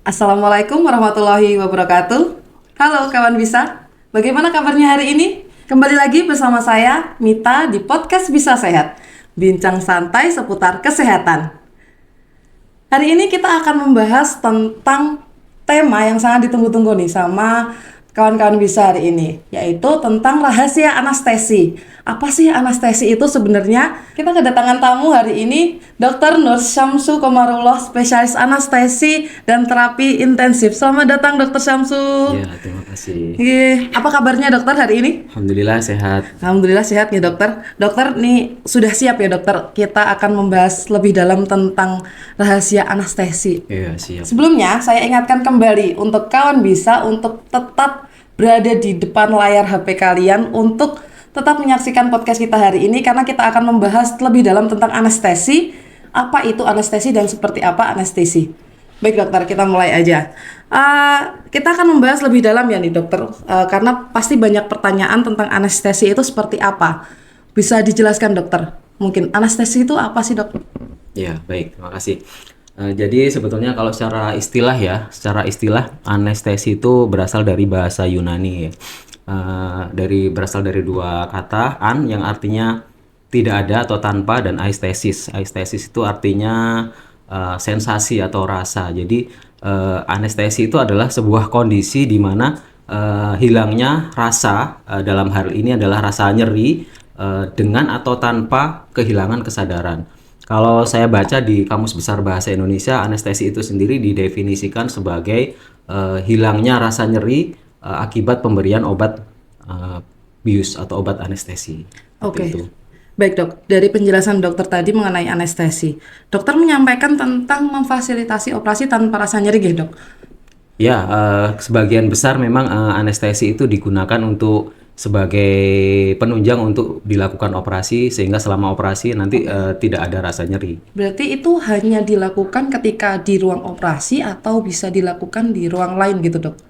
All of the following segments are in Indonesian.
Assalamualaikum warahmatullahi wabarakatuh. Halo kawan bisa, bagaimana kabarnya hari ini? Kembali lagi bersama saya, Mita, di podcast Bisa Sehat. Bincang santai seputar kesehatan. Hari ini kita akan membahas tentang tema yang sangat ditunggu-tunggu nih sama kawan-kawan bisa hari ini, yaitu tentang rahasia anestesi. Apa sih anestesi itu sebenarnya? Kita kedatangan tamu hari ini, Dr. Nur Syamsu Komarullah, spesialis anestesi dan terapi intensif. Selamat datang Dr. Syamsu. Ya, terima kasih. Apa kabarnya dokter hari ini? Alhamdulillah sehat. Alhamdulillah sehat nih dokter. Dokter nih sudah siap ya dokter? Kita akan membahas lebih dalam tentang rahasia anestesi. Iya, siap. Sebelumnya saya ingatkan kembali untuk kawan bisa untuk tetap berada di depan layar HP kalian untuk tetap menyaksikan podcast kita hari ini karena kita akan membahas lebih dalam tentang anestesi, apa itu anestesi dan seperti apa anestesi. Baik dokter, kita mulai aja. Kita akan membahas lebih dalam ya nih dokter, karena pasti banyak pertanyaan tentang anestesi itu seperti apa. Bisa dijelaskan dokter? Mungkin anestesi itu apa sih dok? Ya, baik, terima kasih. Jadi sebetulnya kalau secara istilah anestesi itu berasal dari bahasa Yunani ya. Berasal dari dua kata, yang artinya tidak ada atau tanpa, dan aistesis. Aistesis itu artinya sensasi atau rasa. Jadi anestesi itu adalah sebuah kondisi di mana hilangnya rasa, dalam hal ini adalah rasa nyeri, dengan atau tanpa kehilangan kesadaran. Kalau saya baca di Kamus Besar Bahasa Indonesia, anestesi itu sendiri didefinisikan sebagai hilangnya rasa nyeri akibat pemberian obat bius atau obat anestesi. Oke. Itu. Baik dok, dari penjelasan dokter tadi mengenai anestesi, dokter menyampaikan tentang memfasilitasi operasi tanpa rasa nyeri gitu dok? Ya, sebagian besar memang anestesi itu digunakan untuk sebagai penunjang untuk dilakukan operasi, sehingga selama operasi nanti tidak ada rasa nyeri. Berarti itu hanya dilakukan ketika di ruang operasi atau bisa dilakukan di ruang lain gitu dok?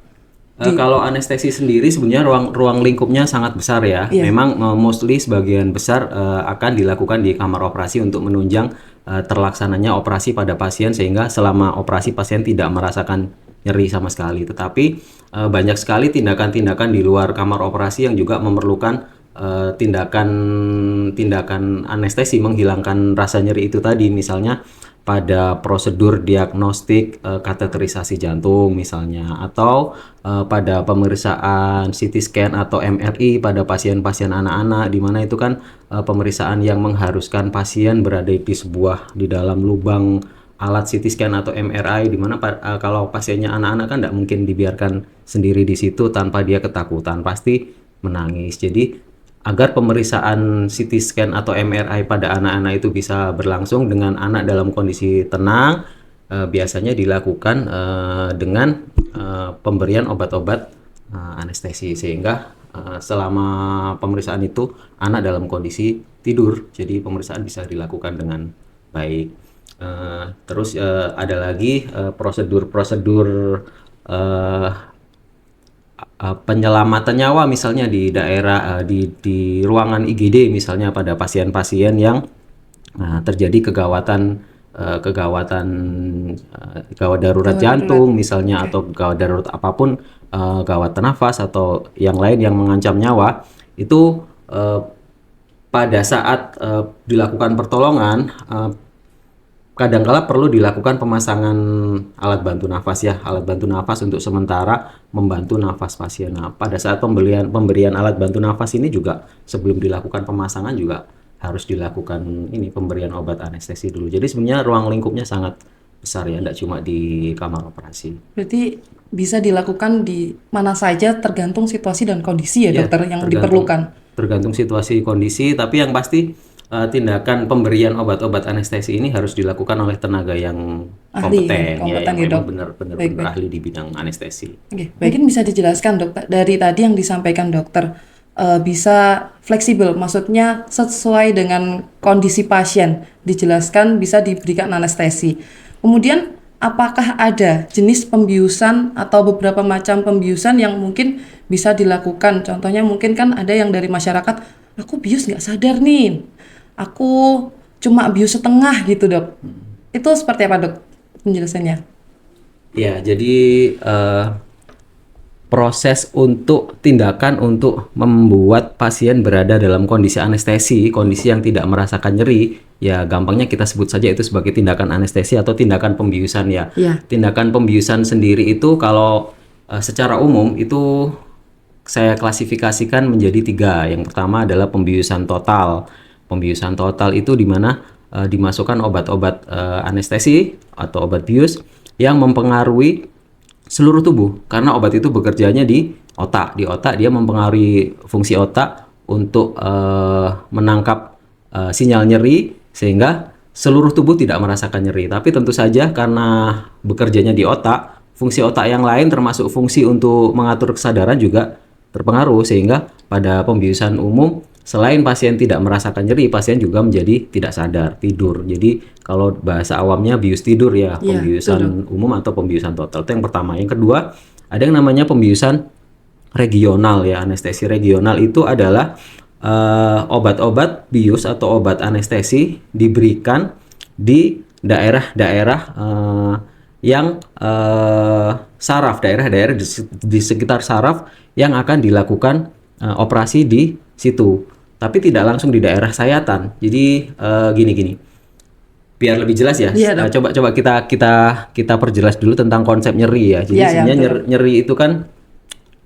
Kalau anestesi sendiri sebenarnya ruang lingkupnya sangat besar ya. Iya. Memang mostly sebagian besar akan dilakukan di kamar operasi untuk menunjang terlaksananya operasi pada pasien, sehingga selama operasi pasien tidak merasakan nyeri sama sekali. Tetapi banyak sekali tindakan-tindakan di luar kamar operasi yang juga memerlukan tindakan anestesi menghilangkan rasa nyeri itu tadi. Misalnya pada prosedur diagnostik kateterisasi jantung misalnya, atau pada pemeriksaan CT scan atau MRI pada pasien-pasien anak-anak, di mana itu kan pemeriksaan yang mengharuskan pasien berada di dalam lubang alat CT scan atau MRI, di mana kalau pasiennya anak-anak kan tidak mungkin dibiarkan sendiri di situ tanpa dia ketakutan, pasti menangis. Jadi agar pemeriksaan CT scan atau MRI pada anak-anak itu bisa berlangsung dengan anak dalam kondisi tenang, biasanya dilakukan dengan pemberian obat-obat anestesi, sehingga selama pemeriksaan itu anak dalam kondisi tidur, jadi pemeriksaan bisa dilakukan dengan baik. Terus ada lagi prosedur-prosedur penyelamatan nyawa, misalnya di daerah di ruangan IGD misalnya, pada pasien-pasien yang terjadi gawat darurat jantung misalnya, atau gawat darurat apapun, gawat nafas atau yang lain yang mengancam nyawa, itu pada saat dilakukan pertolongan kadangkala perlu dilakukan pemasangan alat bantu nafas ya, alat bantu nafas untuk sementara membantu nafas pasien. Nah, pada saat pemberian alat bantu nafas ini juga sebelum dilakukan pemasangan juga harus dilakukan pemberian obat anestesi dulu. Jadi sebenarnya ruang lingkupnya sangat besar ya, tidak cuma di kamar operasi. Berarti bisa dilakukan di mana saja tergantung situasi dan kondisi ya dokter yang diperlukan? Tergantung situasi kondisi, tapi yang pasti tindakan pemberian obat-obat anestesi ini harus dilakukan oleh tenaga yang kompeten ya, yang memang benar-benar ahli di bidang anestesi. Oke, mungkin bisa dijelaskan dokter dari tadi yang disampaikan dokter, bisa fleksibel, maksudnya sesuai dengan kondisi pasien, dijelaskan bisa diberikan anestesi. Kemudian apakah ada jenis pembiusan atau beberapa macam pembiusan yang mungkin bisa dilakukan? Contohnya mungkin kan ada yang dari masyarakat, aku bius nggak sadar nih, aku cuma bius setengah gitu dok. Itu seperti apa dok penjelasannya? Ya, jadi proses untuk tindakan untuk membuat pasien berada dalam kondisi anestesi, kondisi yang tidak merasakan nyeri, ya gampangnya kita sebut saja itu sebagai tindakan anestesi atau tindakan pembiusan ya. Iya. Tindakan pembiusan sendiri itu kalau secara umum itu saya klasifikasikan menjadi tiga. Yang pertama adalah pembiusan total. Pembiusan total itu di mana dimasukkan obat-obat anestesi atau obat bius yang mempengaruhi seluruh tubuh karena obat itu bekerjanya di otak. Di otak dia mempengaruhi fungsi otak untuk menangkap sinyal nyeri sehingga seluruh tubuh tidak merasakan nyeri. Tapi tentu saja karena bekerjanya di otak, fungsi otak yang lain termasuk fungsi untuk mengatur kesadaran juga terpengaruh sehingga pada pembiusan umum selain pasien tidak merasakan nyeri, pasien juga menjadi tidak sadar, tidur. Jadi kalau bahasa awamnya bius tidur ya, Iya, pembiusan umum atau pembiusan total. Itu yang pertama. Yang kedua, ada yang namanya pembiusan regional ya. Anestesi regional itu adalah obat-obat bius atau obat anestesi diberikan di daerah-daerah yang saraf, daerah-daerah di sekitar saraf yang akan dilakukan operasi di situ. Tapi tidak langsung di daerah sayatan. Jadi gini-gini. Biar lebih jelas ya. Iya, Dok. Coba kita perjelas dulu tentang konsep nyeri ya. Jadi Iya, sebenarnya betul.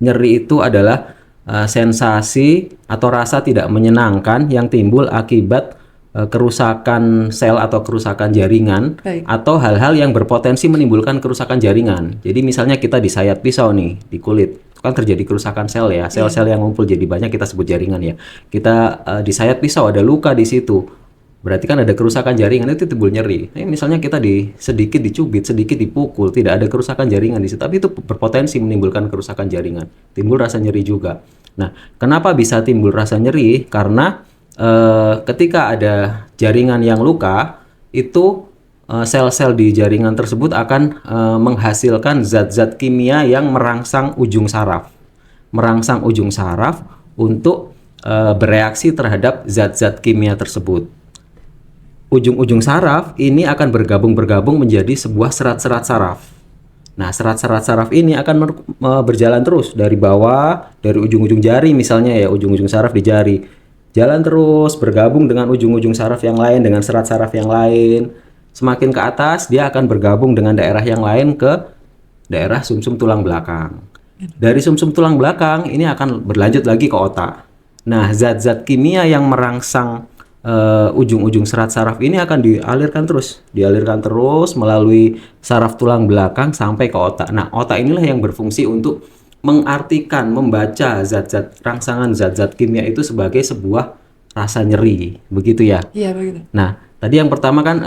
nyeri itu adalah sensasi atau rasa tidak menyenangkan yang timbul akibat kerusakan sel atau kerusakan jaringan Baik. atau hal-hal yang berpotensi menimbulkan kerusakan jaringan. Jadi misalnya kita disayat pisau nih di kulit, itu kan terjadi kerusakan sel ya. Sel-sel yang ngumpul jadi banyak kita sebut jaringan ya. Kita disayat pisau ada luka di situ. Berarti kan ada kerusakan jaringan itu timbul nyeri. Misalnya kita sedikit dicubit, sedikit dipukul, tidak ada kerusakan jaringan di situ, tapi itu berpotensi menimbulkan kerusakan jaringan. Timbul rasa nyeri juga. Nah, kenapa bisa timbul rasa nyeri? Karena ketika ada jaringan yang luka, itu sel-sel di jaringan tersebut akan menghasilkan zat-zat kimia yang merangsang ujung saraf. Merangsang ujung saraf untuk bereaksi terhadap zat-zat kimia tersebut. Ujung-ujung saraf ini akan bergabung menjadi sebuah serat-serat saraf. Nah, serat-serat saraf ini akan berjalan terus dari bawah, dari ujung-ujung jari misalnya ya, ujung-ujung saraf di jari. Jalan terus bergabung dengan ujung-ujung saraf yang lain, dengan serat saraf yang lain. Semakin ke atas, dia akan bergabung dengan daerah yang lain ke daerah sumsum tulang belakang. Dari sumsum tulang belakang, ini akan berlanjut lagi ke otak. Nah, zat-zat kimia yang merangsang ujung-ujung serat saraf ini akan dialirkan terus melalui saraf tulang belakang sampai ke otak. Nah, otak inilah yang berfungsi untuk mengartikan, membaca zat-zat rangsangan zat-zat kimia itu sebagai sebuah rasa nyeri, begitu ya. Iya, begitu. Nah, tadi yang pertama kan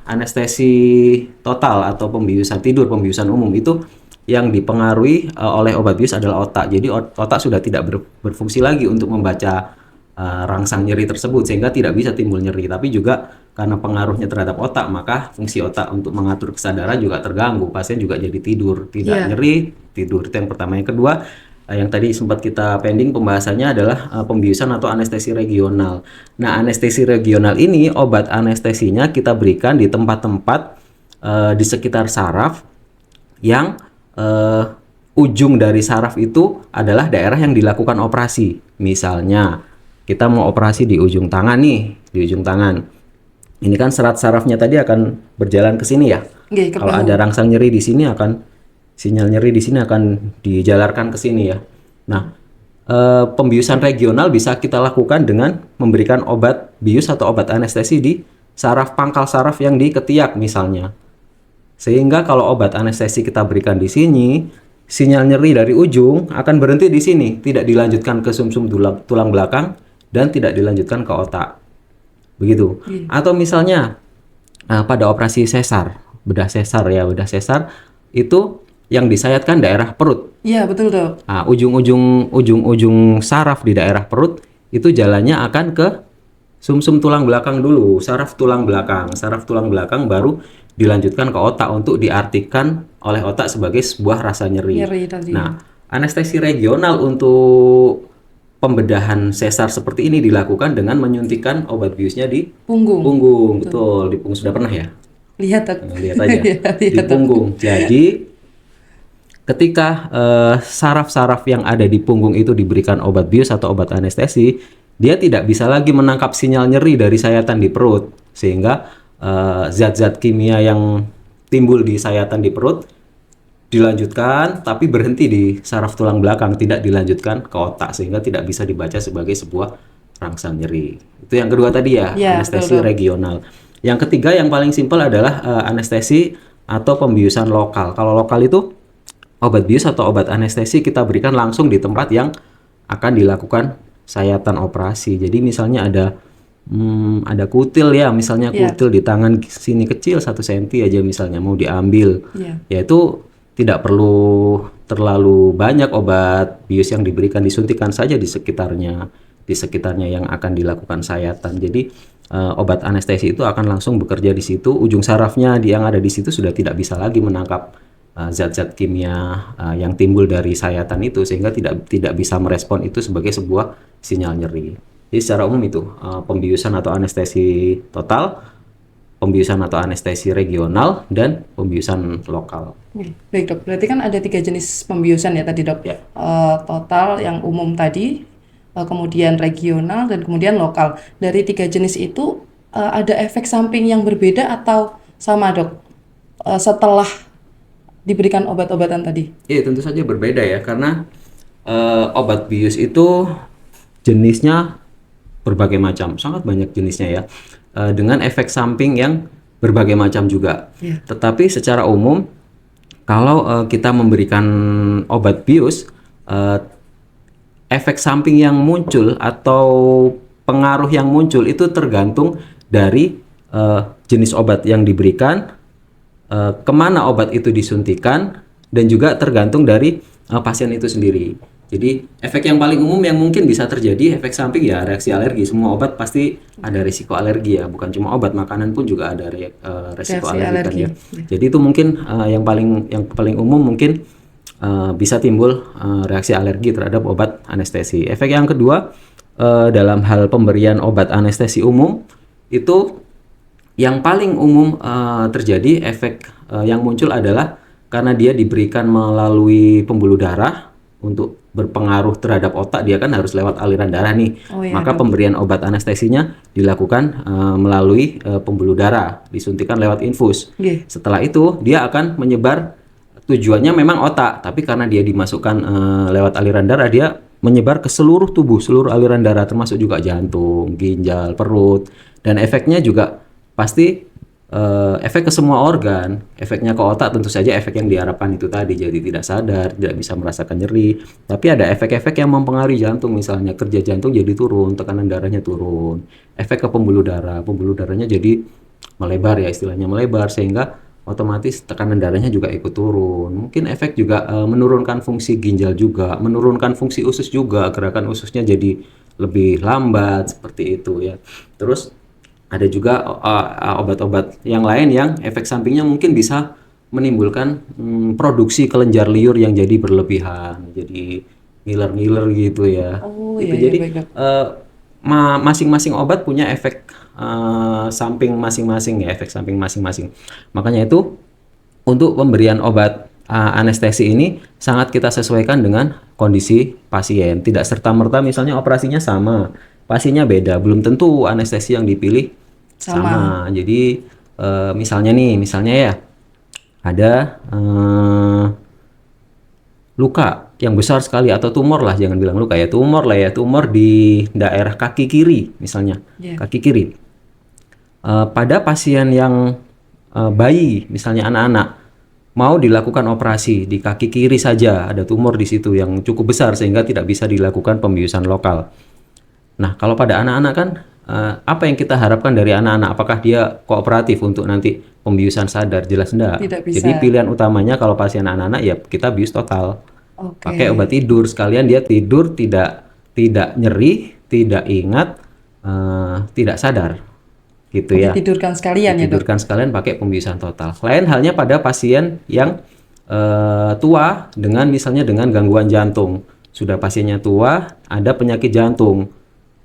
anestesi total atau pembiusan tidur, pembiusan umum itu yang dipengaruhi oleh obat bius adalah otak. Jadi otak sudah tidak berfungsi lagi untuk membaca rangsang nyeri tersebut sehingga tidak bisa timbul nyeri. Tapi juga karena pengaruhnya terhadap otak, maka fungsi otak untuk mengatur kesadaran juga terganggu. Pasien juga jadi tidur, tidak nyeri, tidur. Itu yang pertama. Yang kedua, yang tadi sempat kita pending pembahasannya adalah pembiusan atau anestesi regional. Nah, anestesi regional ini obat anestesinya kita berikan di tempat-tempat di sekitar saraf yang ujung dari saraf itu adalah daerah yang dilakukan operasi. Misalnya kita mau operasi di ujung tangan nih, di ujung tangan. Ini kan serat sarafnya tadi akan berjalan ke sini ya. Kalau ada rangsang nyeri di sini akan sinyal nyeri di sini akan dijalarkan ke sini ya. Nah, pembiusan regional bisa kita lakukan dengan memberikan obat bius atau obat anestesi di saraf pangkal saraf yang di ketiak misalnya. Sehingga kalau obat anestesi kita berikan di sini, sinyal nyeri dari ujung akan berhenti di sini, tidak dilanjutkan ke sumsum tulang belakang dan tidak dilanjutkan ke otak. Begitu. Atau misalnya pada operasi sesar, bedah sesar itu yang disayatkan daerah perut. Iya, betul, Dok. Nah, ujung-ujung saraf di daerah perut itu jalannya akan ke sumsum tulang belakang dulu, saraf tulang belakang baru dilanjutkan ke otak untuk diartikan oleh otak sebagai sebuah rasa nyeri. Nah, anestesi regional untuk pembedahan sesar seperti ini dilakukan dengan menyuntikkan obat biusnya di punggung. Betul, di punggung. Sudah pernah ya? Lihat, Dok. Lihat aja. Di punggung. Jadi Ketika saraf-saraf yang ada di punggung itu diberikan obat bius atau obat anestesi, dia tidak bisa lagi menangkap sinyal nyeri dari sayatan di perut, sehingga zat-zat kimia yang timbul di sayatan di perut dilanjutkan tapi berhenti di saraf tulang belakang, tidak dilanjutkan ke otak, sehingga tidak bisa dibaca sebagai sebuah rangsang nyeri. Itu yang kedua tadi ya, Ya, anestesi betul. regional. Yang ketiga yang paling simpel adalah anestesi atau pembiusan lokal. Kalau lokal itu obat bius atau obat anestesi kita berikan langsung di tempat yang akan dilakukan sayatan operasi. Jadi misalnya ada kutil ya, misalnya Iya. kutil di tangan sini kecil 1 cm aja misalnya mau diambil. Iya. Yaitu tidak perlu terlalu banyak obat bius yang diberikan, disuntikan saja di sekitarnya yang akan dilakukan sayatan. Jadi obat anestesi itu akan langsung bekerja di situ. Ujung sarafnya yang ada di situ sudah tidak bisa lagi menangkap zat-zat kimia yang timbul dari sayatan itu, sehingga tidak bisa merespon itu sebagai sebuah sinyal nyeri. Jadi secara umum itu pembiusan atau anestesi total, pembiusan atau anestesi regional, dan pembiusan lokal. Oke, baik dok, berarti kan ada 3 jenis pembiusan ya tadi dok. Ya. Total yang umum tadi, kemudian regional, dan kemudian lokal. Dari 3 jenis itu ada efek samping yang berbeda atau sama dok setelah diberikan obat-obatan tadi? Iya, tentu saja berbeda ya, karena obat bius itu jenisnya berbagai macam, sangat banyak jenisnya ya, dengan efek samping yang berbagai macam juga. Iya. Tetapi secara umum, kalau kita memberikan obat bius, efek samping yang muncul atau pengaruh yang muncul itu tergantung dari jenis obat yang diberikan, kemana obat itu disuntikan, dan juga tergantung dari pasien itu sendiri. Jadi efek yang paling umum yang mungkin bisa terjadi efek samping ya reaksi alergi. Semua obat pasti ada risiko alergi ya, bukan cuma obat, makanan pun juga ada risiko Reaksi alergi kan alergi. ya. Jadi itu mungkin yang paling umum mungkin bisa timbul reaksi alergi terhadap obat anestesi. Efek yang kedua dalam hal pemberian obat anestesi umum itu yang paling umum terjadi efek yang muncul adalah karena dia diberikan melalui pembuluh darah. Untuk berpengaruh terhadap otak, dia kan harus lewat aliran darah nih. Oh iya, Maka dok. pemberian obat anestesinya dilakukan melalui pembuluh darah, disuntikan lewat infus. Oke. Setelah itu dia akan menyebar, tujuannya memang otak, tapi karena dia dimasukkan lewat aliran darah, dia menyebar ke seluruh tubuh, seluruh aliran darah, termasuk juga jantung, ginjal, perut, dan efeknya juga pasti efek ke semua organ. Efeknya ke otak tentu saja efek yang diharapkan itu tadi, jadi tidak sadar, tidak bisa merasakan nyeri. Tapi ada efek-efek yang mempengaruhi jantung, misalnya kerja jantung jadi turun, tekanan darahnya turun. Efek ke pembuluh darahnya jadi melebar ya, istilahnya melebar, sehingga otomatis tekanan darahnya juga ikut turun. Mungkin efek juga menurunkan fungsi ginjal juga, menurunkan fungsi usus juga, gerakan ususnya jadi lebih lambat seperti itu ya. Terus ada juga obat-obat yang lain yang efek sampingnya mungkin bisa menimbulkan produksi kelenjar liur yang jadi berlebihan, jadi ngiler-ngiler gitu ya. Oh Gitu. iya, Jadi baik dok. masing-masing obat punya efek samping masing-masing ya, efek samping masing-masing. Makanya itu untuk pemberian obat anestesi ini sangat kita sesuaikan dengan kondisi pasien. Tidak serta-merta misalnya operasinya sama, pasiennya beda, belum tentu anestesi yang dipilih sama. Jadi misalnya ya ada luka yang besar sekali atau tumor lah, jangan bilang luka ya, tumor lah ya, tumor di daerah kaki kiri misalnya, Iya. kaki kiri. Pada pasien yang bayi misalnya anak-anak mau dilakukan operasi di kaki kiri saja, ada tumor di situ yang cukup besar sehingga tidak bisa dilakukan pembiusan lokal. Nah, kalau pada anak-anak kan apa yang kita harapkan dari anak-anak? Apakah dia kooperatif untuk nanti pembiusan sadar? Jelas enggak. Tidak bisa. Jadi pilihan utamanya kalau pasien anak-anak ya kita bius total. Oke. Pakai obat tidur sekalian, dia tidur tidak nyeri, tidak ingat, tidak sadar. Gitu ya. Ditidurkan sekalian ya dok. Ditidurkan sekalian pakai pembiusan total. Lain halnya pada pasien yang tua dengan misalnya dengan gangguan jantung. Sudah pasiennya tua, ada penyakit jantung.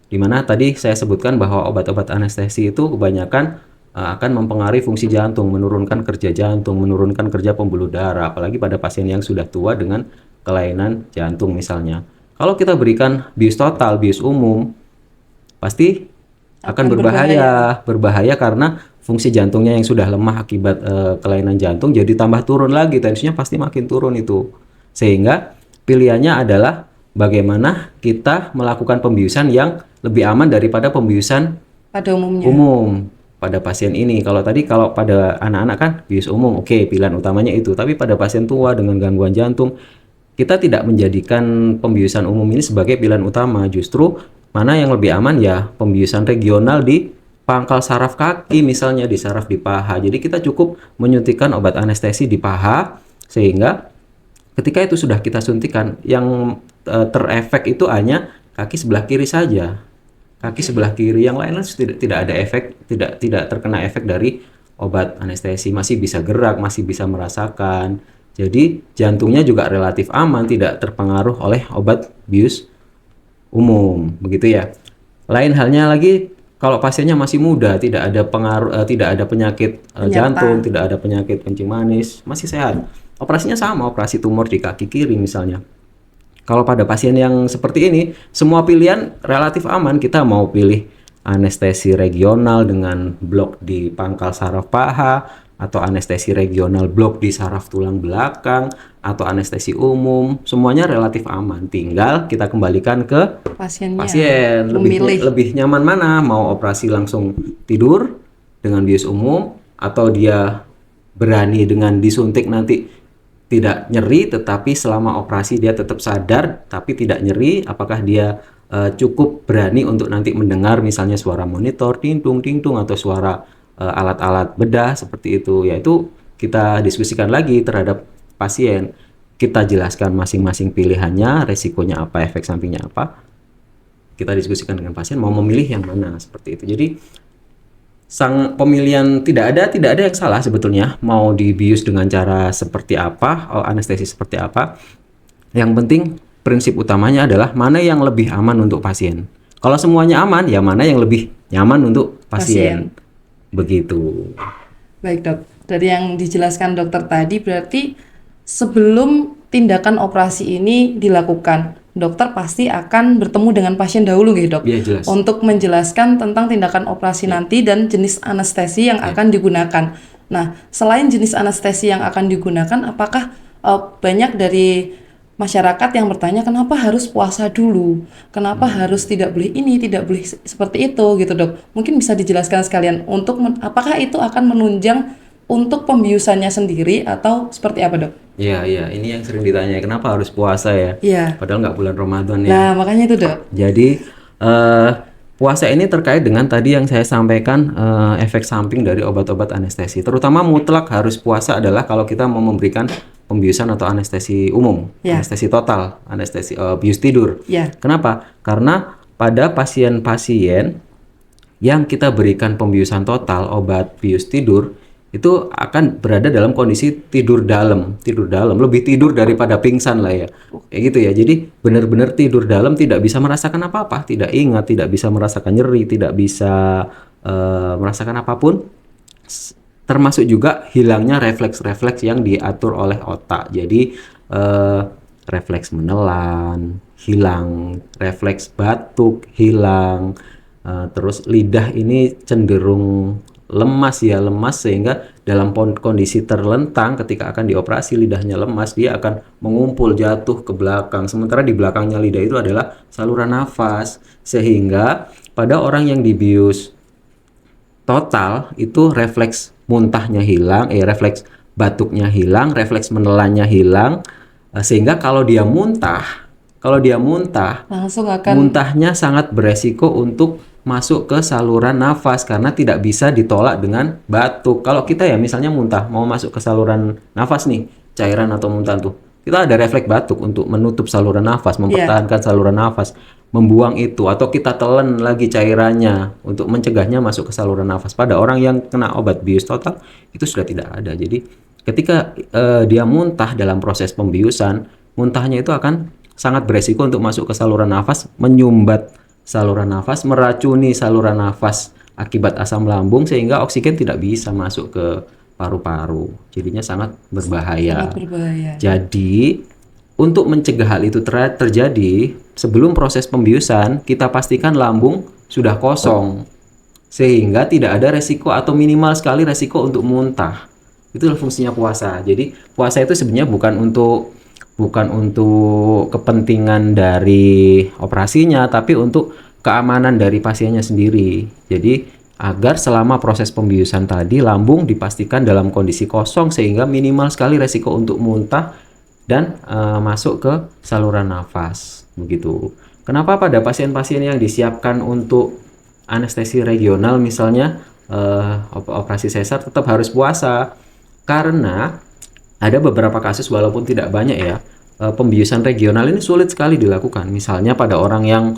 Di mana tadi saya sebutkan bahwa obat-obat anestesi itu kebanyakan akan mempengaruhi fungsi jantung, menurunkan kerja jantung, menurunkan kerja pembuluh darah, apalagi pada pasien yang sudah tua dengan kelainan jantung misalnya. Kalau kita berikan bius total, bius umum, pasti akan berbahaya karena fungsi jantungnya yang sudah lemah akibat kelainan jantung jadi tambah turun lagi, tensinya pasti makin turun itu. Sehingga pilihannya adalah bagaimana kita melakukan pembiusan yang lebih aman daripada pembiusan pada umumnya. umum pada pasien ini. Kalau pada anak-anak kan bius umum, oke, pilihan utamanya itu. Tapi pada pasien tua dengan gangguan jantung, kita tidak menjadikan pembiusan umum ini sebagai pilihan utama. Justru mana yang lebih aman ya pembiusan regional di pangkal saraf kaki, misalnya di saraf di paha. Jadi kita cukup menyuntikkan obat anestesi di paha, sehingga ketika itu sudah kita suntikan, yang terefek itu hanya kaki sebelah kiri saja. Kaki sebelah kiri, yang lain tidak ada efek, tidak terkena efek dari obat anestesi, masih bisa gerak, masih bisa merasakan. Jadi jantungnya juga relatif aman, tidak terpengaruh oleh obat bius umum, begitu ya. Lain halnya lagi kalau pasiennya masih muda, tidak ada pengaruh, tidak ada penyakit jantung, tidak ada penyakit kencing manis, masih sehat. Operasinya sama, operasi tumor di kaki kiri misalnya. Kalau pada pasien yang seperti ini, semua pilihan relatif aman. Kita mau pilih anestesi regional dengan blok di pangkal saraf paha, atau anestesi regional blok di saraf tulang belakang, atau anestesi umum, semuanya relatif aman. Tinggal kita kembalikan ke pasien lebih nyaman mana, mau operasi langsung tidur dengan bius umum, atau dia berani dengan disuntik nanti tidak nyeri, tetapi selama operasi dia tetap sadar tapi tidak nyeri. Apakah dia cukup berani untuk nanti mendengar misalnya suara monitor ting tung atau suara alat-alat bedah seperti itu? Yaitu kita diskusikan lagi terhadap pasien. Kita jelaskan masing-masing pilihannya, resikonya apa, efek sampingnya apa. Kita diskusikan dengan pasien mau memilih yang mana, seperti itu. Jadi sang pemilihan tidak ada yang salah sebetulnya, mau dibius dengan cara seperti apa, anestesi seperti apa. Yang penting prinsip utamanya adalah mana yang lebih aman untuk pasien. Kalau semuanya aman, ya mana yang lebih nyaman untuk pasien. Begitu. Baik dok, dari yang dijelaskan dokter tadi berarti sebelum tindakan operasi ini dilakukan, dokter pasti akan bertemu dengan pasien dahulu gitu dok, ya, jelas, untuk menjelaskan tentang tindakan operasi nanti dan jenis anestesi yang akan digunakan. Nah, selain jenis anestesi yang akan digunakan, apakah banyak dari masyarakat yang bertanya kenapa harus puasa dulu, kenapa harus tidak boleh ini, tidak boleh seperti itu gitu dok. Mungkin bisa dijelaskan sekalian untuk apakah itu akan menunjang untuk pembiusannya sendiri atau seperti apa dok? Iya, ini yang sering ditanya, kenapa harus puasa ya? Iya. Padahal nggak bulan Ramadan ya. Nah, makanya itu dok. Jadi puasa ini terkait dengan tadi yang saya sampaikan, efek samping dari obat-obat anestesi. Terutama mutlak harus puasa adalah kalau kita mau memberikan pembiusan atau anestesi umum, anestesi total, anestesi bius tidur. Kenapa? Karena pada pasien-pasien yang kita berikan pembiusan total obat bius tidur, itu akan berada dalam kondisi tidur dalam, lebih tidur daripada pingsan lah ya, kayak gitu ya. Jadi benar-benar tidur dalam, tidak bisa merasakan apa-apa, tidak ingat, tidak bisa merasakan nyeri, tidak bisa merasakan apapun, termasuk juga hilangnya refleks-refleks yang diatur oleh otak. Jadi refleks menelan hilang, refleks batuk hilang, terus lidah ini cenderung lemas sehingga dalam kondisi terlentang ketika akan dioperasi lidahnya lemas, dia akan mengumpul jatuh ke belakang, sementara di belakangnya lidah itu adalah saluran nafas, sehingga pada orang yang dibius total itu refleks muntahnya hilang, refleks batuknya hilang, refleks menelannya hilang, sehingga kalau dia muntah langsung akan muntahnya sangat beresiko untuk masuk ke saluran nafas karena tidak bisa ditolak dengan batuk. Kalau kita ya misalnya muntah mau masuk ke saluran nafas nih, cairan atau muntah tuh, kita ada refleks batuk untuk menutup saluran nafas, mempertahankan saluran nafas, membuang itu, atau kita telan lagi cairannya untuk mencegahnya masuk ke saluran nafas. Pada orang yang kena obat bius total itu sudah tidak ada. Jadi ketika dia muntah dalam proses pembiusan, muntahnya itu akan sangat beresiko untuk masuk ke saluran nafas, menyumbat saluran nafas, meracuni saluran nafas akibat asam lambung sehingga oksigen tidak bisa masuk ke paru-paru. Jadinya sangat berbahaya. Sangat berbahaya. Jadi untuk mencegah hal itu terjadi, sebelum proses pembiusan, kita pastikan lambung sudah kosong. Sehingga tidak ada resiko atau minimal sekali resiko untuk muntah. Itulah fungsinya puasa. Jadi puasa itu sebenarnya bukan untuk kepentingan dari operasinya, tapi untuk keamanan dari pasiennya sendiri. Jadi agar selama proses pembiusan tadi lambung dipastikan dalam kondisi kosong sehingga minimal sekali resiko untuk muntah dan masuk ke saluran nafas begitu. Kenapa pada pasien-pasien yang disiapkan untuk anestesi regional misalnya operasi sesar tetap harus puasa? Karena ada beberapa kasus walaupun tidak banyak ya, pembiusan regional ini sulit sekali dilakukan. Misalnya pada orang yang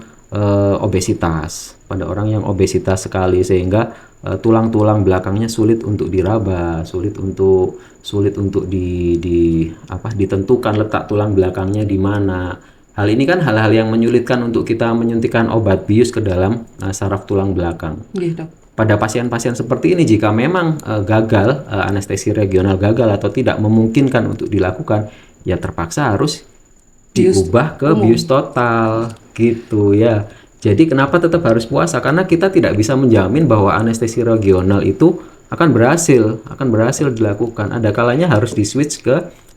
obesitas sekali sehingga tulang-tulang belakangnya sulit untuk diraba, sulit untuk ditentukan letak tulang belakangnya di mana. Hal ini kan hal-hal yang menyulitkan untuk kita menyuntikkan obat bius ke dalam saraf tulang belakang. Gitu. Pada pasien-pasien seperti ini jika memang gagal anestesi regional gagal atau tidak memungkinkan untuk dilakukan, ya terpaksa harus diubah ke bius total gitu ya. Jadi kenapa tetap harus puasa? Karena kita tidak bisa menjamin bahwa anestesi regional itu akan berhasil dilakukan. Ada kalanya harus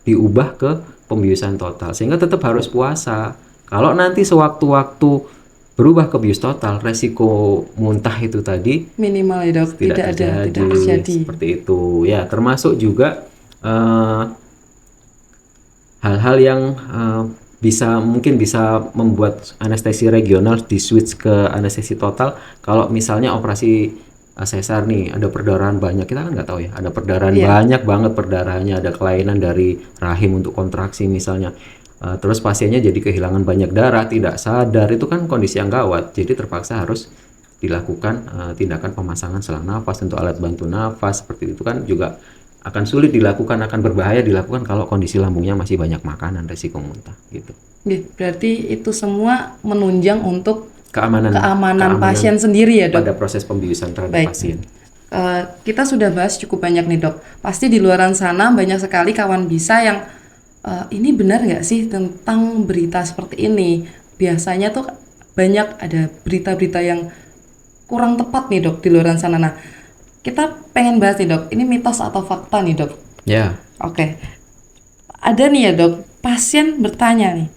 diubah ke pembiusan total sehingga tetap harus puasa. Kalau nanti sewaktu-waktu berubah ke bius total, resiko muntah itu tadi minimal ya dok, tidak terjadi. Seperti itu ya, termasuk juga hal-hal yang mungkin bisa membuat anestesi regional di switch ke anestesi total. Kalau misalnya operasi sesar nih ada perdarahan banyak, kita kan nggak tahu ya, ada perdarahan banyak banget perdarahannya, ada kelainan dari rahim untuk kontraksi misalnya, terus pasiennya jadi kehilangan banyak darah, tidak sadar, itu kan kondisi yang gawat. Jadi terpaksa harus dilakukan tindakan pemasangan selang nafas untuk alat bantu nafas. Seperti itu kan juga akan sulit dilakukan, akan berbahaya dilakukan kalau kondisi lambungnya masih banyak makanan, resiko muntah gitu. Berarti itu semua menunjang untuk keamanan pasien sendiri ya dok? Pada proses pembiusan terhadap pasien. Kita sudah bahas cukup banyak nih dok. Pasti di luaran sana banyak sekali kawan bisa yang ini benar nggak sih tentang berita seperti ini? Biasanya tuh banyak ada berita-berita yang kurang tepat nih dok di luaran sana. Nah, kita pengen bahas nih dok, ini mitos atau fakta nih dok? Ya. Oke. Ada nih ya dok, pasien bertanya nih,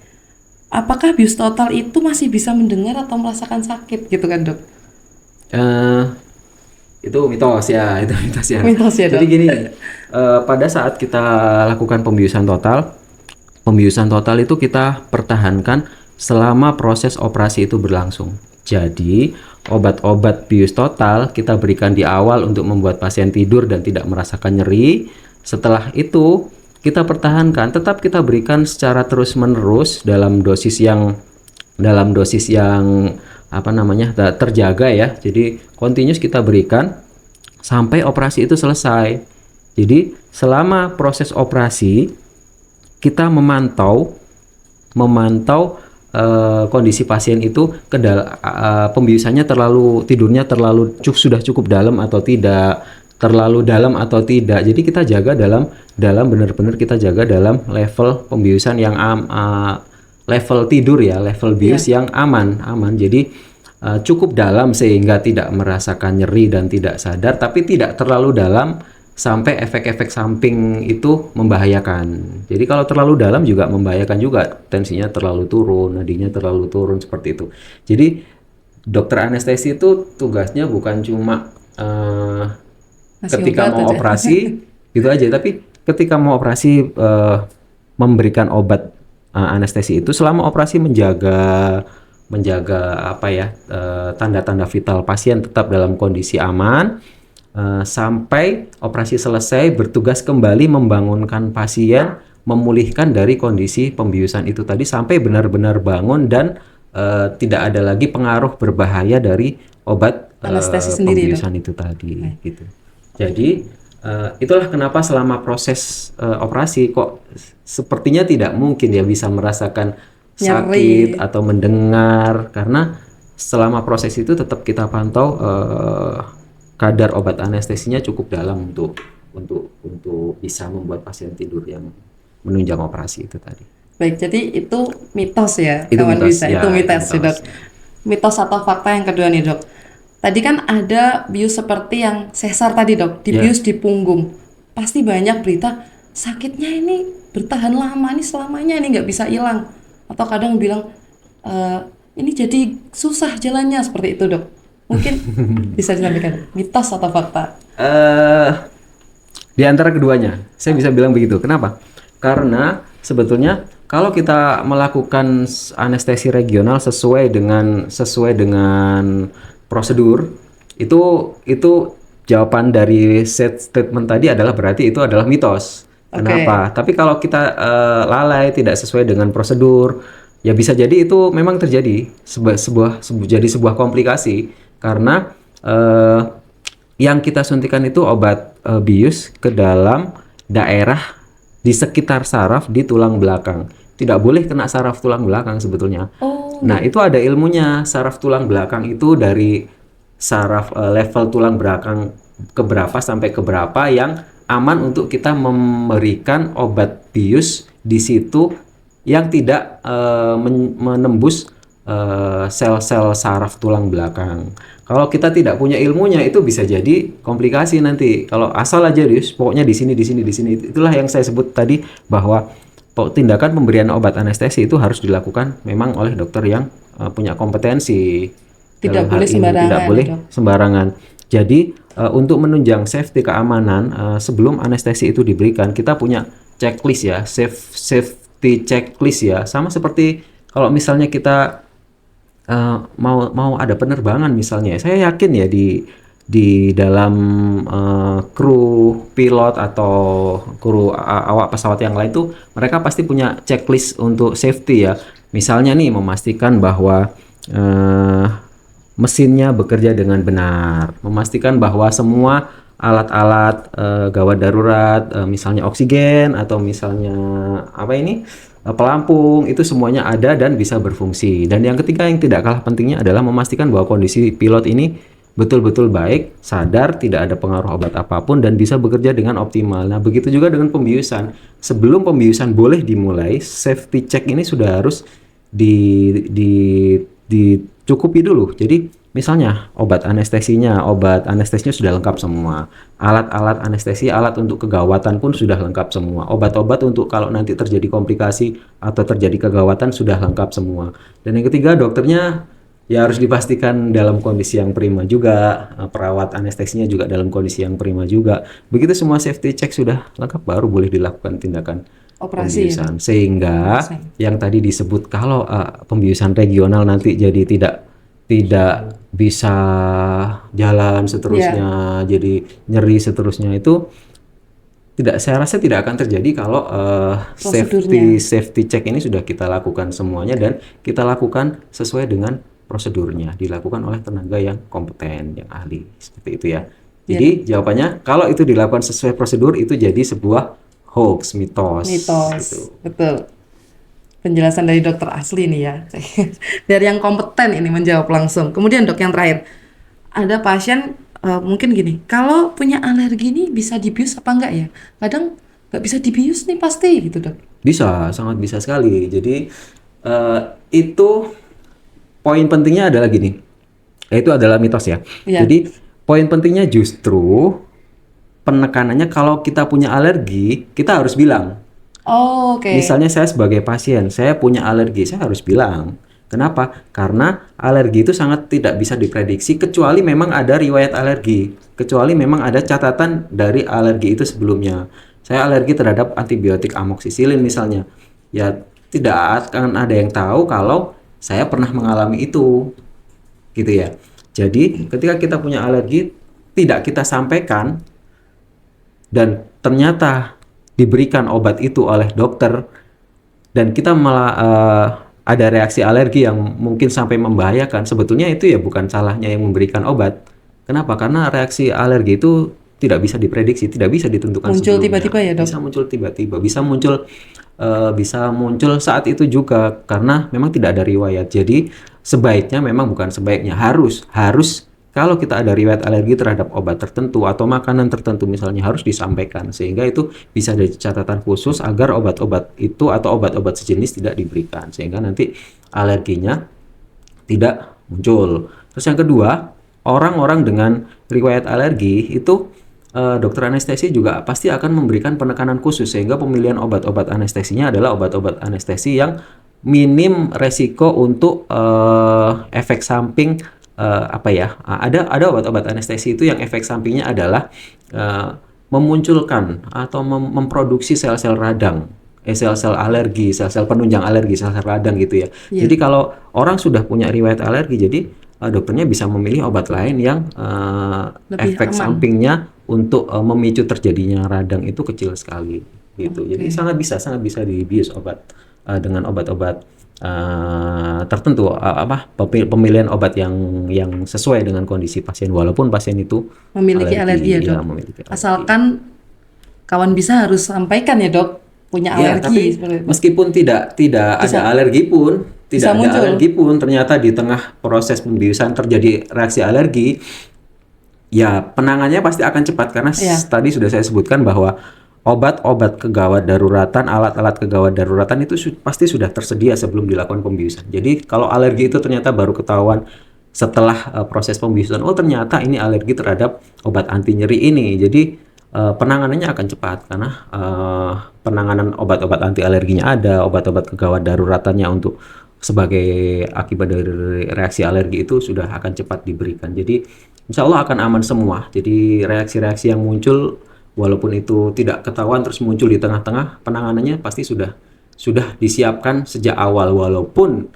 apakah bius total itu masih bisa mendengar atau merasakan sakit gitu kan dok? Itu mitos ya, Mitos ya dok. Jadi gini, pada saat kita lakukan pembiusan total itu kita pertahankan selama proses operasi itu berlangsung. Jadi obat-obat bius total kita berikan di awal untuk membuat pasien tidur dan tidak merasakan nyeri. Setelah itu kita pertahankan, tetap kita berikan secara terus-menerus dalam dosis yang terjaga ya. Jadi continuous kita berikan sampai operasi itu selesai. Jadi selama proses operasi kita memantau kondisi pasien itu pembiusannya tidurnya sudah cukup dalam atau tidak, terlalu dalam atau tidak. Jadi kita jaga benar-benar kita jaga dalam level pembiusan yang level tidur ya, level bius yang aman. Jadi cukup dalam sehingga tidak merasakan nyeri dan tidak sadar, tapi tidak terlalu dalam sampai efek-efek samping itu membahayakan. Jadi kalau terlalu dalam juga membahayakan juga, tensinya terlalu turun, nadinya terlalu turun, seperti itu. Jadi dokter anestesi itu tugasnya bukan cuma ketika mau operasi gitu aja, tapi ketika mau operasi memberikan obat anestesi itu selama operasi menjaga tanda-tanda vital pasien tetap dalam kondisi aman. Sampai operasi selesai, bertugas kembali membangunkan pasien, memulihkan dari kondisi pembiusan itu tadi sampai benar-benar bangun dan tidak ada lagi pengaruh berbahaya dari obat pembiusan itu tadi gitu. Jadi itulah kenapa selama proses operasi kok sepertinya tidak mungkin ya bisa merasakan sakit atau mendengar, karena selama proses itu tetap kita pantau kadar obat anestesinya cukup dalam untuk bisa membuat pasien tidur yang menunjang operasi itu tadi. Baik, jadi itu mitos ya, Itu kawan mitos, bisa. ya, Itu mitos, itu ya, Dok. mitos. Mitos atau fakta yang kedua nih, Dok. Tadi kan ada bius seperti yang sesar tadi, Dok, dibius di punggung. Pasti banyak berita sakitnya ini bertahan lama, ini selamanya ini nggak bisa hilang. Atau kadang bilang ini jadi susah jalannya seperti itu, Dok. Mungkin bisa disampaikan mitos atau fakta. eh Di antara keduanya, saya bisa bilang begitu. Kenapa? Karena sebetulnya kalau kita melakukan anestesi regional sesuai dengan prosedur, itu jawaban dari statement tadi adalah berarti itu adalah mitos. Kenapa? Tapi kalau kita lalai tidak sesuai dengan prosedur, ya bisa jadi itu memang terjadi jadi sebuah komplikasi karena yang kita suntikan itu obat bius ke dalam daerah di sekitar saraf di tulang belakang. Tidak boleh kena saraf tulang belakang sebetulnya. Nah, itu ada ilmunya. Saraf tulang belakang itu dari saraf level tulang belakang keberapa sampai keberapa yang aman untuk kita memberikan obat bius di situ yang tidak menembus sel-sel saraf tulang belakang. Kalau kita tidak punya ilmunya itu bisa jadi komplikasi nanti. Kalau asal aja pokoknya di sini. Itulah yang saya sebut tadi bahwa tindakan pemberian obat anestesi itu harus dilakukan memang oleh dokter yang punya kompetensi. Tidak boleh sembarangan. Tidak boleh sembarangan. Jadi untuk menunjang safety keamanan sebelum anestesi itu diberikan kita punya checklist ya, safety checklist ya. Sama seperti kalau misalnya kita mau ada penerbangan misalnya, saya yakin ya di dalam kru pilot atau kru awak pesawat yang lain tuh mereka pasti punya checklist untuk safety ya. Misalnya nih memastikan bahwa mesinnya bekerja dengan benar, memastikan bahwa semua alat-alat gawat darurat, misalnya oksigen atau misalnya pelampung itu semuanya ada dan bisa berfungsi. Dan yang ketiga yang tidak kalah pentingnya adalah memastikan bahwa kondisi pilot ini betul-betul baik, sadar, tidak ada pengaruh obat apapun dan bisa bekerja dengan optimal. Nah, begitu juga dengan pembiusan. Sebelum pembiusan boleh dimulai, safety check ini sudah harus dicukupi dulu. Jadi misalnya obat anestesinya sudah lengkap semua. Alat-alat anestesi, alat untuk kegawatan pun sudah lengkap semua. Obat-obat untuk kalau nanti terjadi komplikasi atau terjadi kegawatan sudah lengkap semua. Dan yang ketiga dokternya ya harus dipastikan dalam kondisi yang prima juga. Perawat anestesinya juga dalam kondisi yang prima juga. Begitu semua safety check sudah lengkap baru boleh dilakukan tindakan pembiusan. Sehingga yang tadi disebut kalau pembiusan regional nanti jadi tidak bisa jalan seterusnya, jadi nyeri seterusnya itu saya rasa tidak akan terjadi kalau safety check ini sudah kita lakukan semuanya dan kita lakukan sesuai dengan prosedurnya, dilakukan oleh tenaga yang kompeten, yang ahli, seperti itu ya. Jadi jawabannya kalau itu dilakukan sesuai prosedur itu jadi sebuah hoax, mitos. Gitu. Betul. Penjelasan dari dokter asli nih ya. Dari yang kompeten ini menjawab langsung. Kemudian dok yang terakhir. Ada pasien mungkin gini, kalau punya alergi nih bisa dibius apa enggak ya? Kadang nggak bisa dibius nih pasti gitu dok. Bisa, sangat bisa sekali. Jadi itu poin pentingnya adalah gini. Itu adalah mitos ya. Jadi poin pentingnya justru penekanannya kalau kita punya alergi, kita harus bilang. Misalnya saya sebagai pasien, saya punya alergi, saya harus bilang. Kenapa? Karena alergi itu sangat tidak bisa diprediksi kecuali memang ada riwayat alergi, kecuali memang ada catatan dari alergi itu sebelumnya. Saya alergi terhadap antibiotik amoksisilin misalnya. Ya tidak akan ada yang tahu kalau saya pernah mengalami itu. Gitu ya. Jadi ketika kita punya alergi tidak kita sampaikan dan ternyata diberikan obat itu oleh dokter dan kita malah ada reaksi alergi yang mungkin sampai membahayakan, sebetulnya itu ya bukan salahnya yang memberikan obat. Kenapa? Karena reaksi alergi itu tidak bisa diprediksi, tidak bisa ditentukan muncul tiba-tiba ya dok? Bisa muncul tiba-tiba, bisa muncul bisa muncul saat itu juga karena memang tidak ada riwayat. Jadi sebaiknya, memang bukan sebaiknya, harus kalau kita ada riwayat alergi terhadap obat tertentu atau makanan tertentu misalnya, harus disampaikan sehingga itu bisa ada catatan khusus agar obat-obat itu atau obat-obat sejenis tidak diberikan sehingga nanti alerginya tidak muncul. Terus yang kedua, orang-orang dengan riwayat alergi itu dokter anestesi juga pasti akan memberikan penekanan khusus sehingga pemilihan obat-obat anestesinya adalah obat-obat anestesi yang minim resiko untuk efek samping. Ada obat-obat anestesi itu yang efek sampingnya adalah memunculkan atau memproduksi sel-sel radang, sel-sel alergi, sel-sel penunjang alergi, sel-sel radang gitu ya. Iya. Jadi kalau orang sudah punya riwayat alergi, jadi dokternya bisa memilih obat lain yang Lebih efek aman. sampingnya untuk memicu terjadinya radang itu kecil sekali gitu. Jadi sangat bisa dibius obat dengan obat-obat tertentu, pemilihan obat yang sesuai dengan kondisi pasien walaupun pasien itu Memiliki alergi ya, Dok? memiliki alergi. Asalkan kawan bisa harus sampaikan ya, Dok, punya Ya, alergi tapi seperti itu. meskipun tidak Bisa. ada alergi pun, Bisa muncul. ternyata di tengah proses pembiusan terjadi reaksi alergi, ya penanganannya pasti akan cepat karena Iya. tadi sudah saya sebutkan bahwa obat-obat kegawat daruratan, alat-alat kegawat daruratan itu pasti sudah tersedia sebelum dilakukan pembiusan. Jadi kalau alergi itu ternyata baru ketahuan setelah proses pembiusan, oh ternyata ini alergi terhadap obat anti nyeri ini. Jadi penanganannya akan cepat karena penanganan obat-obat anti alerginya ada, obat-obat kegawat daruratannya untuk sebagai akibat dari reaksi alergi itu sudah akan cepat diberikan. Jadi insya Allah akan aman semua. Jadi reaksi-reaksi yang muncul walaupun itu tidak ketahuan terus muncul di tengah-tengah, penanganannya pasti sudah disiapkan sejak awal walaupun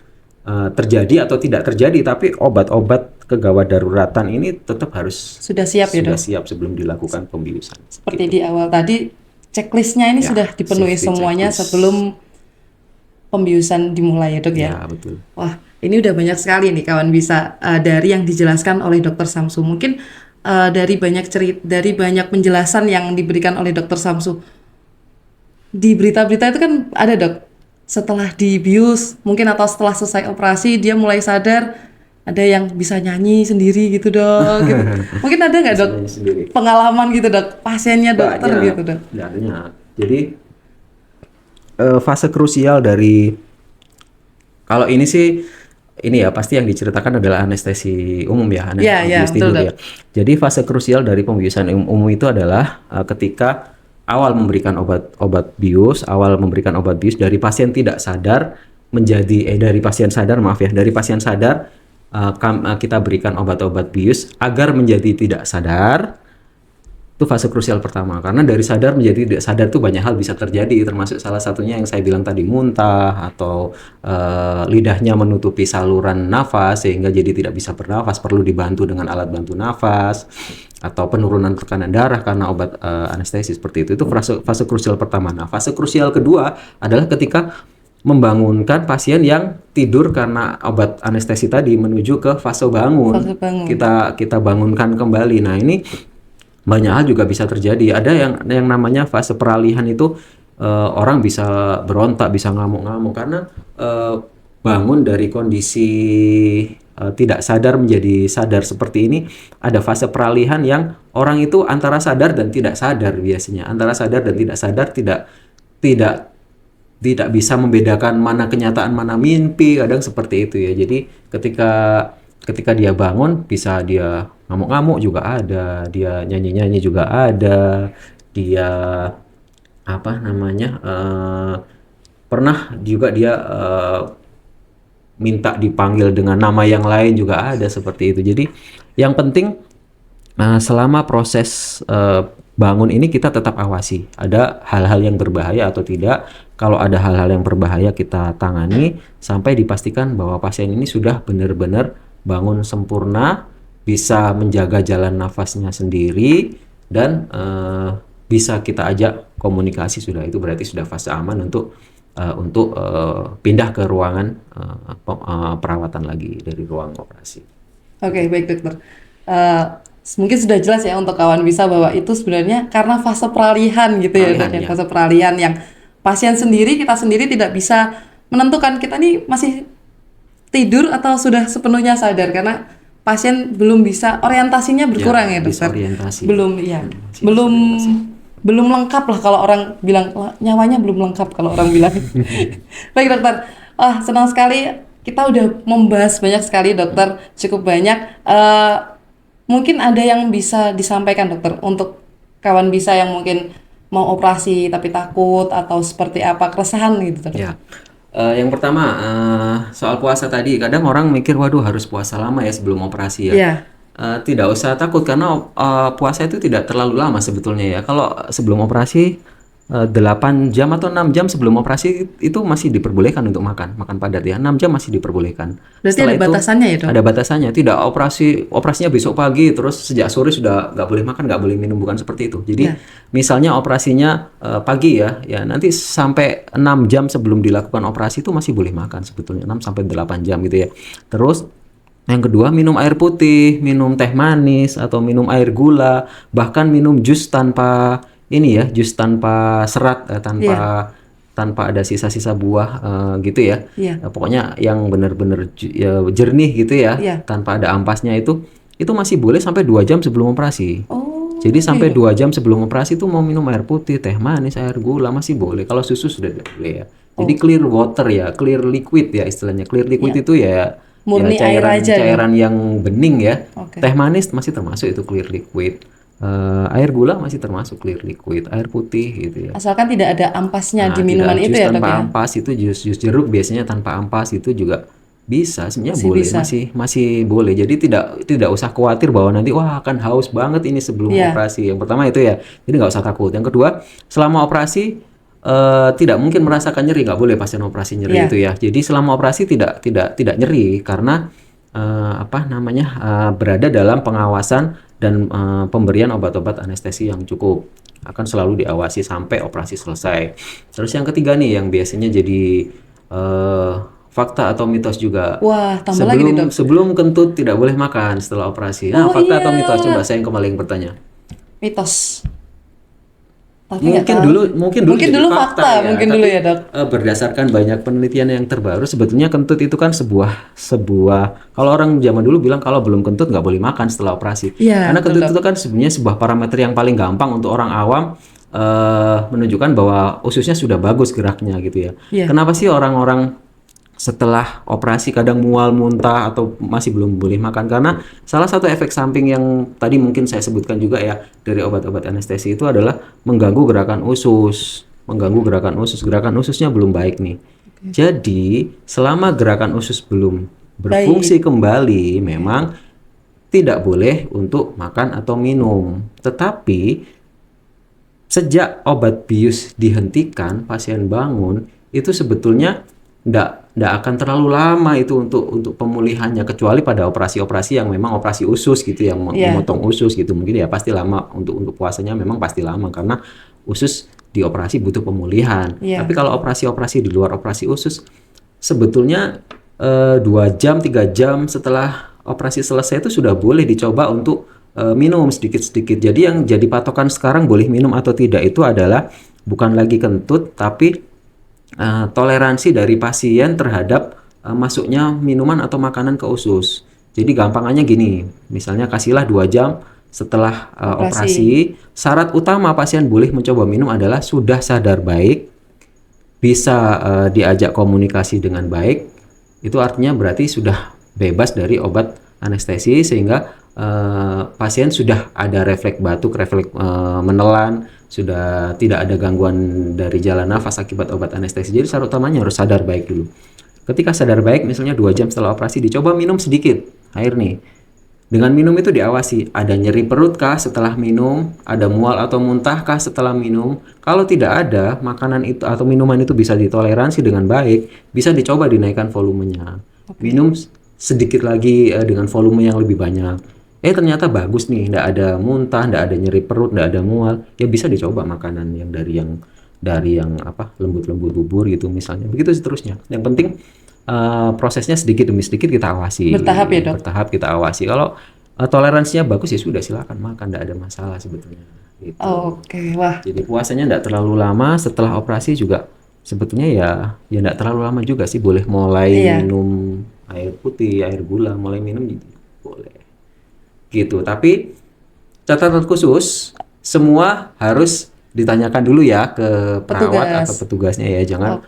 terjadi atau tidak terjadi, tapi obat-obat kegawat daruratan ini tetap harus Sudah siap ya, Dok? siap sebelum dilakukan pembiusan. Seperti di awal tadi, checklistnya ini Ya, sudah dipenuhi safety semuanya checklist. sebelum pembiusan dimulai ya, Dok ya? Ya, betul. Wah, ini udah banyak sekali nih kawan bisa dari yang dijelaskan oleh Dokter Samsu. Mungkin dari banyak penjelasan yang diberikan oleh Dokter Samsu di berita-berita itu kan ada, Dok, setelah dibius mungkin atau setelah selesai operasi dia mulai sadar, ada yang bisa nyanyi sendiri gitu, Dok. Gitu. Mungkin ada nggak, Dok, Nyanyi sendiri. pengalaman gitu, Dok, pasiennya dokter Banyak. gitu, Dok? Banyak. Jadi fase krusial dari, kalau ini sih ini ya pasti yang diceritakan adalah anestesi umum ya, Iya, iya, anestesi betul, tidur Dok. ya. Jadi fase krusial dari pembiusan umum itu adalah ketika awal memberikan obat bius dari pasien tidak sadar menjadi dari pasien sadar, maaf ya, dari pasien sadar kita berikan obat-obat bius agar menjadi tidak sadar. Itu fase krusial pertama, karena dari sadar menjadi tidak sadar itu banyak hal bisa terjadi, termasuk salah satunya yang saya bilang tadi, muntah atau lidahnya menutupi saluran nafas sehingga jadi tidak bisa bernafas, perlu dibantu dengan alat bantu nafas, atau penurunan tekanan darah karena obat anestesi seperti itu. Itu fase krusial pertama. Nah, fase krusial kedua adalah ketika membangunkan pasien yang tidur karena obat anestesi tadi menuju ke fase bangun. Fase bangun. Kita bangunkan kembali. Nah, ini banyak hal juga bisa terjadi. Ada yang namanya fase peralihan itu orang bisa berontak, bisa ngamuk-ngamuk karena bangun dari kondisi tidak sadar menjadi sadar seperti ini. Ada fase peralihan yang orang itu antara sadar dan tidak sadar biasanya. Antara sadar dan tidak sadar, tidak bisa membedakan mana kenyataan mana mimpi, kadang seperti itu ya. Jadi ketika dia bangun bisa dia ngamuk-ngamuk juga ada, dia nyanyi-nyanyi juga ada, dia pernah juga dia minta dipanggil dengan nama yang lain juga ada seperti itu. Jadi yang penting selama proses bangun ini kita tetap awasi ada hal-hal yang berbahaya atau tidak. Kalau ada hal-hal yang berbahaya kita tangani sampai dipastikan bahwa pasien ini sudah benar-benar bangun sempurna, bisa menjaga jalan nafasnya sendiri, dan bisa kita ajak komunikasi. Sudah, itu berarti sudah fase aman untuk pindah ke ruangan perawatan lagi dari ruang operasi. Oke, baik, Dokter. Mungkin sudah jelas ya untuk kawan bisa bahwa itu sebenarnya karena fase peralihan gitu ya, Dok, ya. Peralihan, ya. Fase peralihan yang pasien sendiri, kita sendiri tidak bisa menentukan kita nih masih tidur atau sudah sepenuhnya sadar karena pasien belum bisa orientasinya berkurang ya, dokter. Disorientasi. Belum ya. Belum lengkap lah kalau orang bilang nyawanya belum lengkap kalau orang bilang. Baik dokter. Senang sekali kita udah membahas banyak sekali dokter, cukup banyak. Mungkin ada yang bisa disampaikan dokter untuk kawan bisa yang mungkin mau operasi tapi takut atau seperti apa keresahan gitu dokter. Ya. Yang pertama soal puasa tadi, kadang orang mikir waduh harus puasa lama ya sebelum operasi ya. Iya. Tidak usah takut karena puasa itu tidak terlalu lama sebetulnya ya. Kalau sebelum operasi 8 jam atau 6 jam sebelum operasi itu masih diperbolehkan untuk makan padat ya. 6 jam masih diperbolehkan. Berarti Setelah ada batasannya ya, Dok? Ada batasannya. Tidak operasinya besok pagi terus sejak sore sudah nggak boleh makan, nggak boleh minum, bukan seperti itu. Jadi misalnya operasinya pagi ya nanti sampai 6 jam sebelum dilakukan operasi itu masih boleh makan sebetulnya, 6 sampai 8 jam gitu ya. Terus yang kedua, minum air putih, minum teh manis atau minum air gula, bahkan minum jus tanpa jus tanpa serat, tanpa ada sisa-sisa buah gitu ya. Pokoknya yang benar-benar jernih gitu ya, tanpa ada ampasnya itu masih boleh sampai 2 jam sebelum operasi. Jadi sampai 2 jam sebelum operasi itu mau minum air putih, teh manis, air gula masih boleh. Kalau susu sudah tidak boleh ya. Jadi clear water ya, clear liquid ya istilahnya. Clear liquid itu ya murni air aja cairan yang bening ya. Teh manis masih termasuk itu clear liquid. Air gula masih termasuk clear liquid, air putih gitu ya. Asalkan tidak ada ampasnya di minuman itu ya, Dok ya. Tanpa ampas itu jus jeruk biasanya tanpa ampas itu juga bisa sebenarnya boleh, masih boleh. Jadi tidak usah khawatir bahwa nanti akan haus banget ini sebelum operasi. Yang pertama itu ya. Jadi nggak usah takut. Yang kedua, selama operasi tidak mungkin merasakan nyeri, nggak boleh pasien operasi nyeri itu ya. Jadi selama operasi tidak nyeri karena berada dalam pengawasan dan pemberian obat-obat anestesi yang cukup, akan selalu diawasi sampai operasi selesai. Terus yang ketiga nih yang biasanya jadi fakta atau mitos juga. Wah, tambah lagi nih, Dok. Sebelum kentut tidak boleh makan setelah operasi. Fakta atau mitos? Coba saya yang kembali yang bertanya. Mitos. Tapi mungkin dulu fakta ya. Mungkin dulu ya, Dok. Berdasarkan banyak penelitian yang terbaru, sebetulnya kentut itu kan sebuah kalau orang zaman dulu bilang kalau belum kentut nggak boleh makan setelah operasi. Karena kentut itu kan sebenarnya sebuah parameter yang paling gampang untuk orang awam menunjukkan bahwa ususnya sudah bagus geraknya gitu ya. Kenapa sih orang-orang setelah operasi kadang mual, muntah, atau masih belum boleh makan? Karena salah satu efek samping yang tadi mungkin saya sebutkan juga ya dari obat-obat anestesi itu adalah mengganggu gerakan usus. Gerakan ususnya belum baik nih. Jadi selama gerakan usus belum berfungsi kembali, memang tidak boleh untuk makan atau minum. Tetapi sejak obat bius dihentikan, pasien bangun, itu sebetulnya nggak akan terlalu lama itu untuk pemulihannya, kecuali pada operasi-operasi yang memang operasi usus gitu, yang memotong usus gitu, mungkin ya pasti lama untuk puasanya, memang pasti lama karena usus dioperasi butuh pemulihan. Tapi kalau operasi-operasi di luar operasi usus sebetulnya 2 jam 3 jam setelah operasi selesai itu sudah boleh dicoba untuk minum sedikit-sedikit. Jadi yang jadi patokan sekarang boleh minum atau tidak itu adalah bukan lagi kentut, tapi toleransi dari pasien terhadap masuknya minuman atau makanan ke usus. Jadi gampangannya gini, misalnya kasihlah 2 jam setelah operasi. Syarat utama pasien boleh mencoba minum adalah sudah sadar baik, bisa diajak komunikasi dengan baik. Itu artinya berarti sudah bebas dari obat anestesi, sehingga pasien sudah ada refleks batuk, refleks menelan, sudah tidak ada gangguan dari jalan nafas akibat obat anestesi. Jadi syarat utamanya harus sadar baik dulu. Ketika sadar baik, misalnya 2 jam setelah operasi, dicoba minum sedikit air nih. Dengan minum itu diawasi, ada nyeri perut kah setelah minum, ada mual atau muntah kah setelah minum. Kalau tidak ada, makanan itu atau minuman itu bisa ditoleransi dengan baik, bisa dicoba dinaikkan volumenya. Minum sedikit lagi dengan volume yang lebih banyak. Ternyata bagus nih, nggak ada muntah, nggak ada nyeri perut, nggak ada mual, ya bisa dicoba makanan yang dari yang lembut-lembut bubur gitu misalnya, begitu seterusnya. Yang penting prosesnya sedikit demi sedikit kita awasi. Bertahap ya, Dok? Bertahap kita awasi. Kalau toleransinya bagus ya sudah silakan makan, tidak ada masalah sebetulnya. Gitu. Oke, wah. Jadi puasanya tidak terlalu lama, setelah operasi juga sebetulnya ya tidak terlalu lama juga sih, boleh mulai Iya. minum air putih, air gula, mulai minum gitu boleh. Gitu. Tapi catatan khusus, semua harus ditanyakan dulu ya ke perawat Petugas. atau petugasnya ya, jangan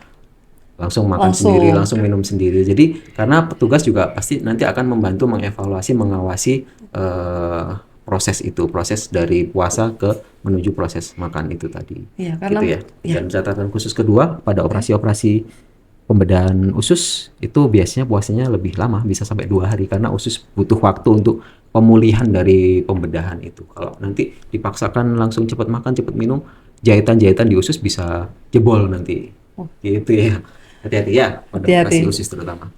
langsung makan Langsung. sendiri, langsung minum sendiri. Jadi karena petugas juga pasti nanti akan membantu mengevaluasi, mengawasi proses itu, proses dari puasa ke menuju proses makan itu tadi. Iya, karena Gitu ya. iya. Dan catatan khusus kedua, pada operasi-operasi pembedahan usus itu biasanya puasanya lebih lama, bisa sampai 2 hari karena usus butuh waktu untuk pemulihan dari pembedahan itu. Kalau nanti dipaksakan langsung cepat makan, cepat minum, jahitan-jahitan di usus bisa jebol nanti. Gitu ya. Hati-hati ya pada Hati-hati. operasi usus terutama.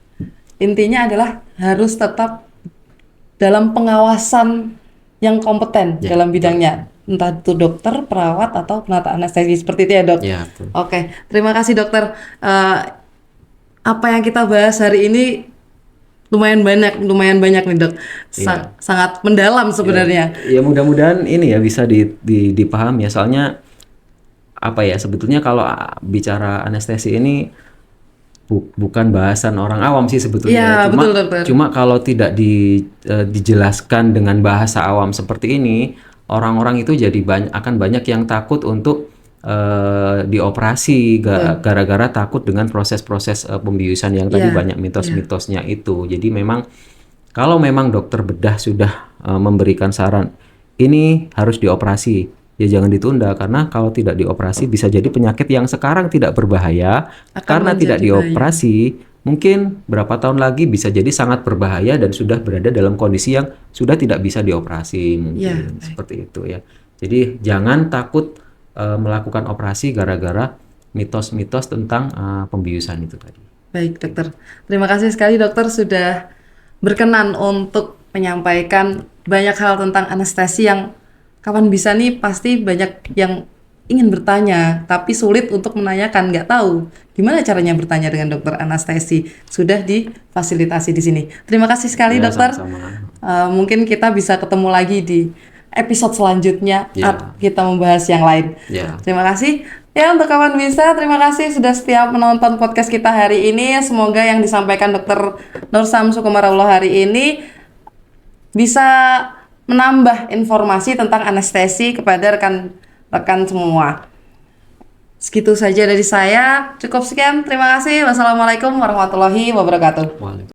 Intinya adalah harus tetap dalam pengawasan yang kompeten Ya, dalam bidangnya. Entah itu dokter, perawat, atau penata anestesi. Seperti itu ya, Dok? Ya, betul. Oke, terima kasih dokter. Apa yang kita bahas hari ini lumayan banyak nih, Dok. Sangat mendalam sebenarnya. Ya mudah-mudahan ini ya bisa dipahami ya, soalnya apa ya, sebetulnya kalau bicara anestesi ini bukan bahasan orang awam sih sebetulnya. Iya, betul, dokter. Cuma kalau tidak dijelaskan dengan bahasa awam seperti ini, orang-orang itu jadi akan banyak yang takut untuk dioperasi gara-gara takut dengan proses-proses pembiusan yang tadi Iya, banyak mitos-mitosnya itu. Jadi memang kalau memang dokter bedah sudah memberikan saran ini harus dioperasi, ya jangan ditunda, karena kalau tidak dioperasi bisa jadi penyakit yang sekarang tidak berbahaya karena tidak menjadi dioperasi mungkin berapa tahun lagi bisa jadi sangat berbahaya dan sudah berada dalam kondisi yang sudah tidak bisa dioperasi mungkin. Seperti itu ya. Jadi jangan takut melakukan operasi gara-gara mitos-mitos tentang pembiusan itu tadi. Baik, dokter. Terima kasih sekali, dokter, sudah berkenan untuk menyampaikan banyak hal tentang anestesi yang kawan bisa nih pasti banyak yang ingin bertanya, tapi sulit untuk menanyakan, nggak tahu gimana caranya bertanya dengan dokter anestesi. Sudah difasilitasi di sini. Terima kasih sekali, Ya, dokter. sama-sama. Mungkin kita bisa ketemu lagi di episode selanjutnya, Ya. kita membahas yang lain. Ya. Terima kasih. Ya, untuk kawan bisa, terima kasih sudah setia menonton podcast kita hari ini. Semoga yang disampaikan Dr. Nur Samsu Komarullah hari ini bisa menambah informasi tentang anestesi kepada rekan-rekan semua. Segitu saja dari saya. Cukup sekian. Terima kasih. Wassalamualaikum warahmatullahi wabarakatuh. Waalaikumsalam.